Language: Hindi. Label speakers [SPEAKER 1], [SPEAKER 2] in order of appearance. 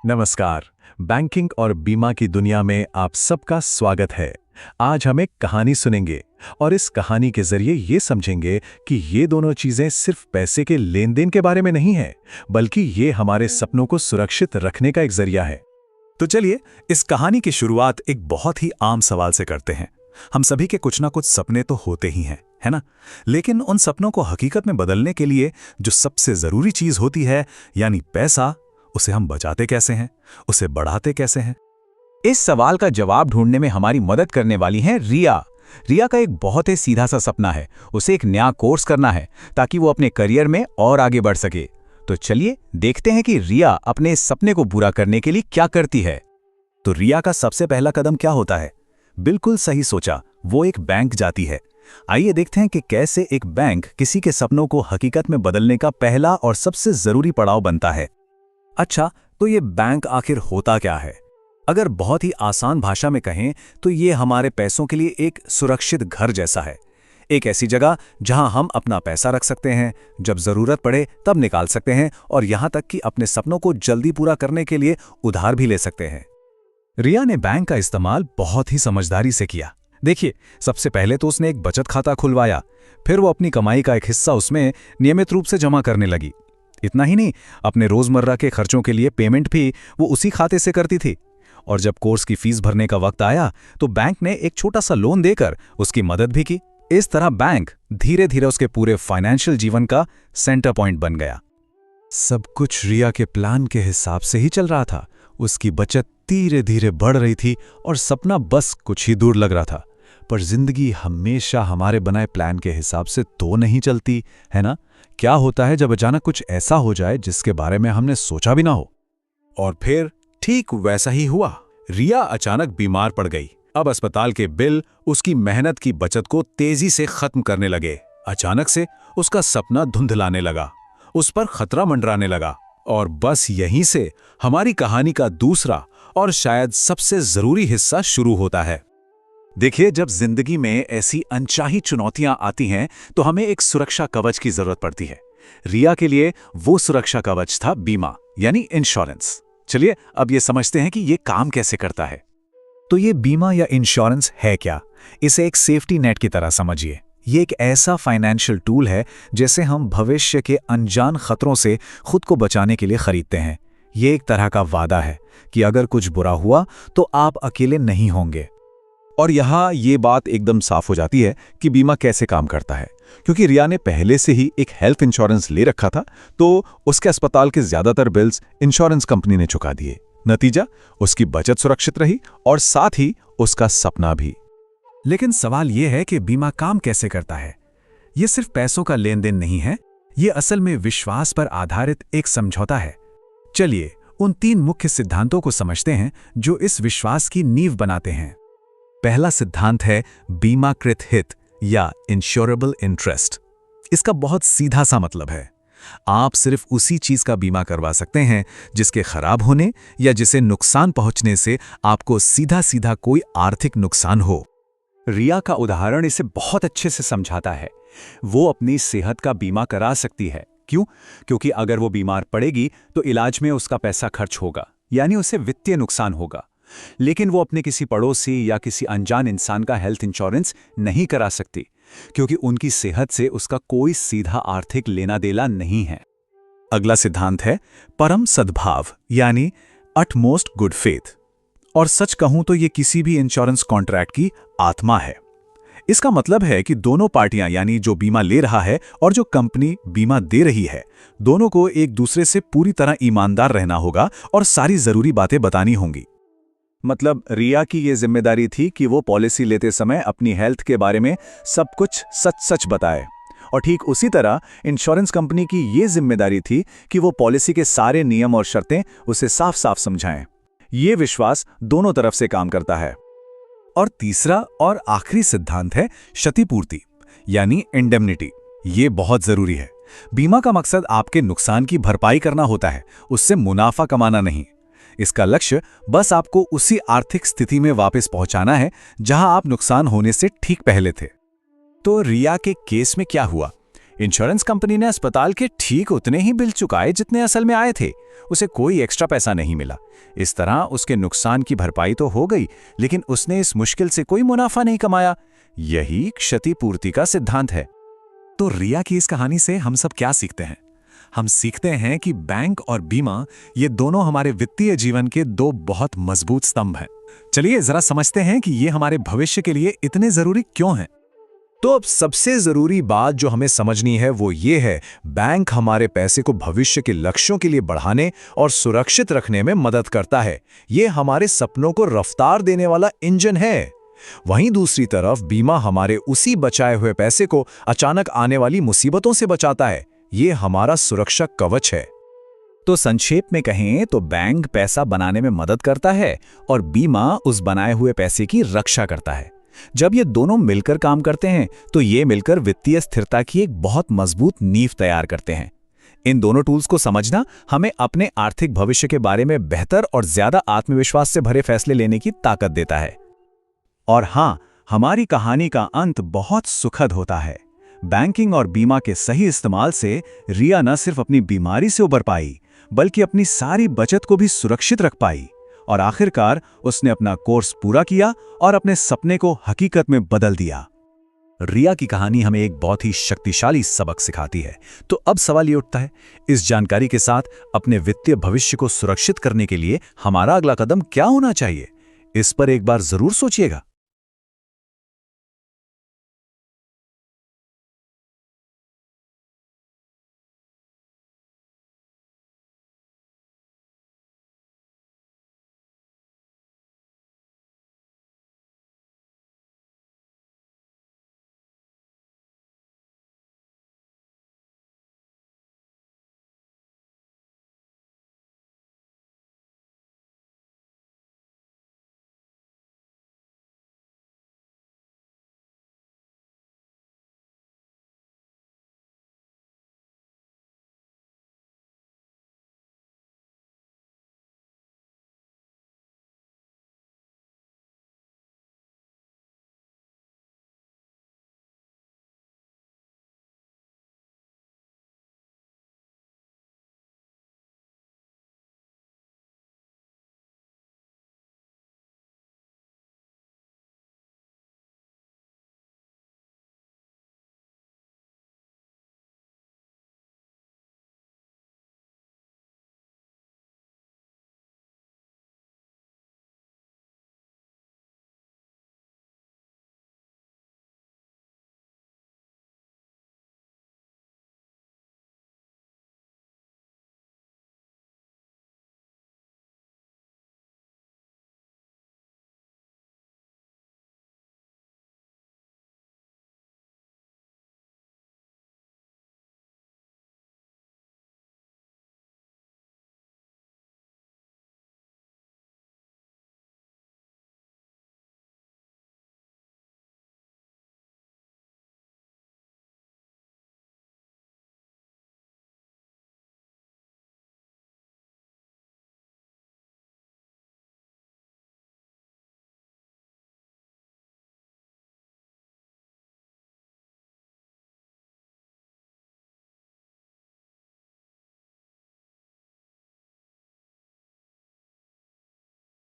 [SPEAKER 1] नमस्कार। बैंकिंग और बीमा की दुनिया में आप सबका स्वागत है। आज हम एक कहानी सुनेंगे और इस कहानी के जरिए ये समझेंगे कि ये दोनों चीजें सिर्फ पैसे के लेन देन के बारे में नहीं है, बल्कि ये हमारे सपनों को सुरक्षित रखने का एक जरिया है।
[SPEAKER 2] तो चलिए इस कहानी की शुरुआत एक बहुत ही आम सवाल से करते हैं। हम सभी के कुछ ना कुछ सपने तो होते ही हैं, है ना? लेकिन उन सपनों को हकीकत में बदलने के लिए जो सबसे जरूरी चीज होती है, यानी पैसा, उसे हम बचाते कैसे हैं, उसे बढ़ाते कैसे हैं?
[SPEAKER 3] इस सवाल का जवाब ढूंढने में हमारी मदद करने वाली हैं रिया। रिया का एक बहुत ही सीधा सा सपना है, उसे एक नया कोर्स करना है ताकि वो अपने करियर में और आगे बढ़ सके। तो चलिए देखते हैं कि रिया अपने इस सपने को पूरा करने के लिए क्या करती है।
[SPEAKER 2] तो रिया का सबसे पहला कदम क्या होता है? बिल्कुल सही सोचा, वो एक बैंक जाती है। आइए देखते हैं कि कैसे एक बैंक किसी के सपनों को हकीकत में बदलने का पहला और सबसे जरूरी पड़ाव बनता है। अच्छा, तो ये बैंक आखिर होता क्या है? अगर बहुत ही आसान भाषा में कहें तो ये हमारे पैसों के लिए एक सुरक्षित घर जैसा है। एक ऐसी जगह जहां हम अपना पैसा रख सकते हैं, जब जरूरत पड़े तब निकाल सकते हैं, और यहां तक कि अपने सपनों को जल्दी पूरा करने के लिए उधार भी ले सकते हैं।
[SPEAKER 3] रिया ने बैंक का इस्तेमाल बहुत ही समझदारी से किया। देखिए, सबसे पहले तो उसने एक बचत खाता खुलवाया, फिर वो अपनी कमाई का एक हिस्सा उसमें नियमित रूप से जमा करने लगी। इतना ही नहीं, अपने रोजमर्रा के खर्चों के लिए पेमेंट भी वो उसी खाते से करती थी। और जब कोर्स की फीस भरने का वक्त आया तो बैंक ने एक छोटा सा लोन देकर उसकी मदद भी की। इस तरह बैंक धीरे धीरे उसके पूरे फाइनेंशियल जीवन का सेंटर पॉइंट बन गया।
[SPEAKER 1] सब कुछ रिया के प्लान के हिसाब से ही चल रहा था। उसकी बचत धीरे धीरे बढ़ रही थी और सपना बस कुछ ही दूर लग रहा था। पर जिंदगी हमेशा हमारे बनाए प्लान के हिसाब से तो नहीं चलती, है ना? क्या होता है जब अचानक कुछ ऐसा हो जाए जिसके बारे में हमने सोचा भी ना हो?
[SPEAKER 2] और फिर ठीक वैसा ही हुआ। रिया अचानक बीमार पड़ गई। अब अस्पताल के बिल उसकी मेहनत की बचत को तेजी से खत्म करने लगे। अचानक से उसका सपना धुंधलाने लगा, उस पर खतरा मंडराने लगा। और बस यहीं से हमारी कहानी का दूसरा और शायद सबसे जरूरी हिस्सा शुरू होता है। देखिए, जब जिंदगी में ऐसी अनचाही चुनौतियां आती हैं तो हमें एक सुरक्षा कवच की जरूरत पड़ती है। रिया के लिए वो सुरक्षा कवच था बीमा, यानी इंश्योरेंस। चलिए अब ये समझते हैं कि ये काम कैसे करता है।
[SPEAKER 3] तो ये बीमा या इंश्योरेंस है क्या? इसे एक सेफ्टी नेट की तरह समझिए। ये एक ऐसा फाइनेंशियल टूल है जिसे हम भविष्य के अनजान खतरों से खुद को बचाने के लिए खरीदते हैं। ये एक तरह का वादा है कि अगर कुछ बुरा हुआ तो आप अकेले नहीं होंगे।
[SPEAKER 2] और यहाँ ये बात एकदम साफ हो जाती है कि बीमा कैसे काम करता है, क्योंकि रिया ने पहले से ही एक हेल्थ इंश्योरेंस ले रखा था, तो उसके अस्पताल के ज्यादातर बिल्स इंश्योरेंस कंपनी ने चुका दिए। नतीजा, उसकी बचत सुरक्षित रही और साथ ही उसका सपना भी।
[SPEAKER 3] लेकिन सवाल यह है कि बीमा काम कैसे करता है? ये सिर्फ पैसों का लेन देन नहीं है, ये असल में विश्वास पर आधारित एक समझौता है। चलिए उन 3 मुख्य सिद्धांतों को समझते हैं जो इस विश्वास की नींव बनाते हैं।
[SPEAKER 2] पहला सिद्धांत है बीमाकृत हित या इंश्योरेबल इंटरेस्ट। इसका बहुत सीधा सा मतलब है, आप सिर्फ उसी चीज का बीमा करवा सकते हैं जिसके खराब होने या जिसे नुकसान पहुंचने से आपको सीधा सीधा कोई आर्थिक नुकसान हो। रिया का उदाहरण इसे बहुत अच्छे से समझाता है। वो अपनी सेहत का बीमा करा सकती है। क्यों? क्योंकि अगर वो बीमार पड़ेगी तो इलाज में उसका पैसा खर्च होगा, यानी उसे वित्तीय नुकसान होगा। लेकिन वो अपने किसी पड़ोसी या किसी अनजान इंसान का हेल्थ इंश्योरेंस नहीं करा सकती, क्योंकि उनकी सेहत से उसका कोई सीधा आर्थिक लेना देना नहीं है। अगला सिद्धांत है परम सद्भाव, यानी अटमोस्ट गुड फेथ। और सच कहूं तो ये किसी भी इंश्योरेंस कॉन्ट्रैक्ट की आत्मा है। इसका मतलब है कि दोनों पार्टियां, यानी जो बीमा ले रहा है और जो कंपनी बीमा दे रही है, दोनों को एक दूसरे से पूरी तरह ईमानदार रहना होगा और सारी जरूरी बातें बतानी होंगी। मतलब रिया की ये जिम्मेदारी थी कि वो पॉलिसी लेते समय अपनी हेल्थ के बारे में सब कुछ सच सच बताए, और ठीक उसी तरह इंश्योरेंस कंपनी की ये जिम्मेदारी थी कि वो पॉलिसी के सारे नियम और शर्तें उसे साफ साफ समझाएं। ये विश्वास दोनों तरफ से काम करता है। और तीसरा और आखिरी सिद्धांत है क्षतिपूर्ति, यानी इंडेमनिटी। ये बहुत जरूरी है। बीमा का मकसद आपके नुकसान की भरपाई करना होता है, उससे मुनाफा कमाना नहीं। इसका लक्ष्य बस आपको उसी आर्थिक स्थिति में वापस पहुंचाना है जहां आप नुकसान होने से ठीक पहले थे। तो रिया के केस में क्या हुआ?
[SPEAKER 3] इंश्योरेंस कंपनी ने अस्पताल के ठीक उतने ही बिल चुकाए जितने असल में आए थे। उसे कोई एक्स्ट्रा पैसा नहीं मिला। इस तरह उसके नुकसान की भरपाई तो हो गई, लेकिन उसने इस मुश्किल से कोई मुनाफा नहीं कमाया। यही क्षतिपूर्ति का सिद्धांत है।
[SPEAKER 2] तो रिया की इस कहानी से हम सब क्या सीखते हैं? हम सीखते हैं कि बैंक और बीमा ये दोनों हमारे वित्तीय जीवन के दो बहुत मजबूत स्तंभ हैं। चलिए जरा समझते हैं कि ये हमारे भविष्य के लिए इतने जरूरी क्यों हैं।
[SPEAKER 3] तो अब सबसे जरूरी बात जो हमें समझनी है वो ये है, बैंक हमारे पैसे को भविष्य के लक्ष्यों के लिए बढ़ाने और सुरक्षित रखने में मदद करता है। ये हमारे सपनों को रफ्तार देने वाला इंजन है। वहीं दूसरी तरफ बीमा हमारे उसी बचाए हुए पैसे को अचानक आने वाली मुसीबतों से बचाता है। ये हमारा सुरक्षा कवच है। तो संक्षेप में कहें तो बैंक पैसा बनाने में मदद करता है और बीमा उस बनाए हुए पैसे की रक्षा करता है। जब ये दोनों मिलकर काम करते हैं तो ये मिलकर वित्तीय स्थिरता की एक बहुत मजबूत नींव तैयार करते हैं। इन दोनों टूल्स को समझना हमें अपने आर्थिक भविष्य के बारे में बेहतर और ज्यादा आत्मविश्वास से भरे फैसले लेने की ताकत देता है। और हाँ, हमारी कहानी का अंत बहुत सुखद होता है। बैंकिंग और बीमा के सही इस्तेमाल से रिया न सिर्फ अपनी बीमारी से उबर पाई, बल्कि अपनी सारी बचत को भी सुरक्षित रख पाई और आखिरकार उसने अपना कोर्स पूरा किया और अपने सपने को हकीकत में बदल दिया। रिया की कहानी हमें एक बहुत ही शक्तिशाली सबक सिखाती है। तो अब सवाल ये उठता है, इस जानकारी के साथ अपने वित्तीय भविष्य को सुरक्षित करने के लिए हमारा अगला कदम क्या होना चाहिए? इस पर एक बार जरूर सोचिएगा।